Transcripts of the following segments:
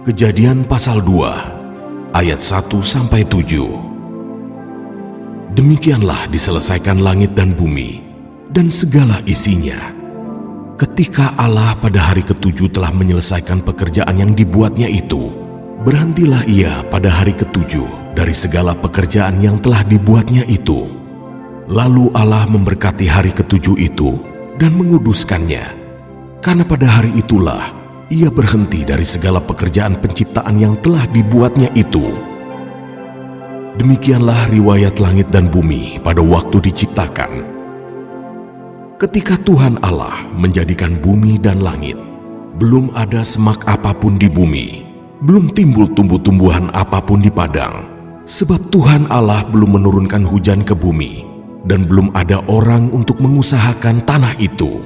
Kejadian pasal 2 ayat 1-7. Demikianlah diselesaikan langit dan bumi dan segala isinya. Ketika Allah pada hari ketujuh telah menyelesaikan pekerjaan yang dibuatnya itu, berhentilah ia pada hari ketujuh dari segala pekerjaan yang telah dibuatnya itu. Lalu Allah memberkati hari ketujuh itu dan menguduskannya, karena pada hari itulah ia berhenti dari segala pekerjaan penciptaan yang telah dibuatnya itu. Demikianlah riwayat langit dan bumi pada waktu diciptakan. Ketika Tuhan Allah menjadikan bumi dan langit, belum ada semak apapun di bumi, belum timbul tumbuh-tumbuhan apapun di padang, sebab Tuhan Allah belum menurunkan hujan ke bumi, dan belum ada orang untuk mengusahakan tanah itu.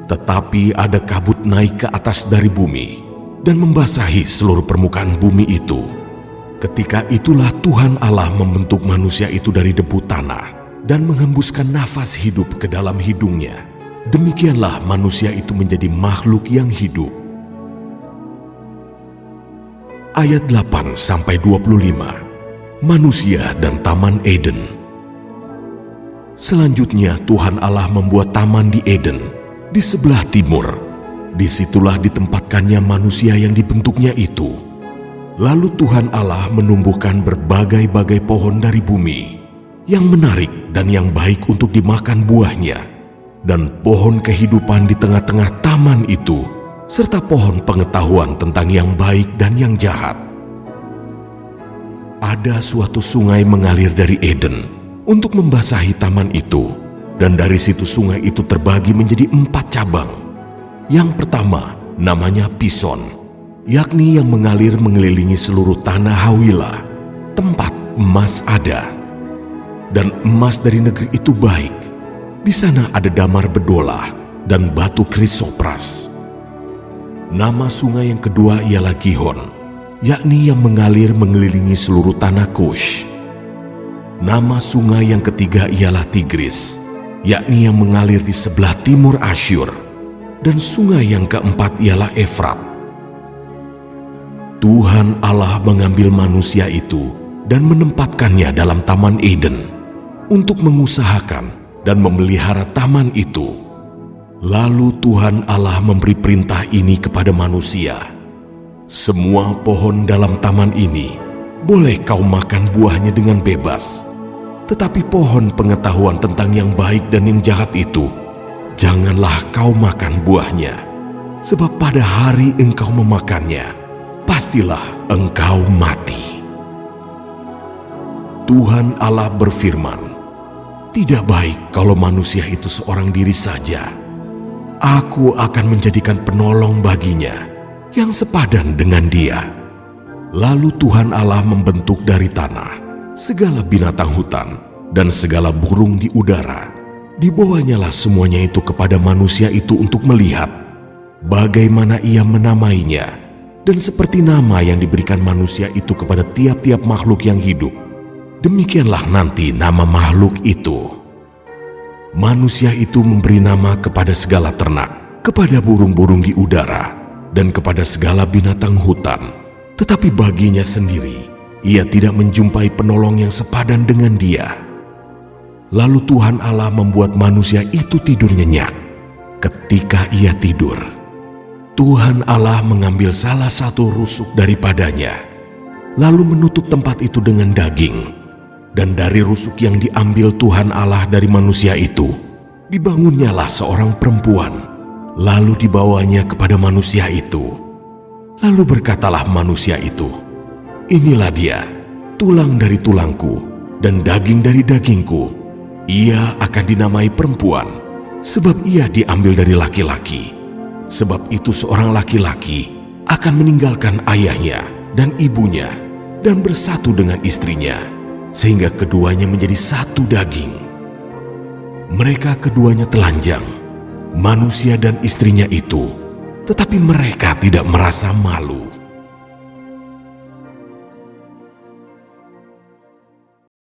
Tetapi ada kabut naik ke atas dari bumi, dan membasahi seluruh permukaan bumi itu. Ketika itulah Tuhan Allah membentuk manusia itu dari debu tanah, dan menghembuskan nafas hidup ke dalam hidungnya. Demikianlah manusia itu menjadi makhluk yang hidup. Ayat 8-25. Manusia dan Taman Eden. Selanjutnya Tuhan Allah membuat taman di Eden, di sebelah timur. Disitulah ditempatkannya manusia yang dibentuknya itu. Lalu Tuhan Allah menumbuhkan berbagai-bagai pohon dari bumi, yang menarik dan yang baik untuk dimakan buahnya, dan pohon kehidupan di tengah-tengah taman itu, serta pohon pengetahuan tentang yang baik dan yang jahat. Ada suatu sungai mengalir dari Eden untuk membasahi taman itu, dan dari situ sungai itu terbagi menjadi 4 cabang. Yang pertama namanya Pison, yakni yang mengalir mengelilingi seluruh tanah Hawila, tempat emas ada. Dan emas dari negeri itu baik. Di sana ada damar bedolah dan batu krisopras. Nama sungai yang kedua ialah Gihon, yakni yang mengalir mengelilingi seluruh tanah Kush. Nama sungai yang ketiga ialah Tigris, yakni yang mengalir di sebelah timur Asyur. Dan sungai yang keempat ialah Efrat. Tuhan Allah mengambil manusia itu dan menempatkannya dalam Taman Eden untuk mengusahakan dan memelihara taman itu. Lalu Tuhan Allah memberi perintah ini kepada manusia. Semua pohon dalam taman ini boleh kau makan buahnya dengan bebas. Tetapi pohon pengetahuan tentang yang baik dan yang jahat itu, janganlah kau makan buahnya. Sebab pada hari engkau memakannya, pastilah engkau mati. Tuhan Allah berfirman, "Tidak baik kalau manusia itu seorang diri saja. Aku akan menjadikan penolong baginya yang sepadan dengan dia." Lalu Tuhan Allah membentuk dari tanah segala binatang hutan dan segala burung di udara. Dibawanyalah semuanya itu kepada manusia itu untuk melihat bagaimana ia menamainya, dan seperti nama yang diberikan manusia itu kepada tiap-tiap makhluk yang hidup, demikianlah nanti nama makhluk itu. Manusia itu memberi nama kepada segala ternak, kepada burung-burung di udara, dan kepada segala binatang hutan. Tetapi baginya sendiri, ia tidak menjumpai penolong yang sepadan dengan dia. Lalu Tuhan Allah membuat manusia itu tidur nyenyak. Ketika ia tidur, Tuhan Allah mengambil salah satu rusuk daripadanya, lalu menutup tempat itu dengan daging. Dan dari rusuk yang diambil Tuhan Allah dari manusia itu, dibangunnyalah seorang perempuan, lalu dibawanya kepada manusia itu. Lalu berkatalah manusia itu, "Inilah dia, tulang dari tulangku dan daging dari dagingku. Ia akan dinamai perempuan, sebab ia diambil dari laki-laki. Sebab itu seorang laki-laki akan meninggalkan ayahnya dan ibunya dan bersatu dengan istrinya, sehingga keduanya menjadi satu daging." Mereka keduanya telanjang, manusia dan istrinya itu, tetapi mereka tidak merasa malu.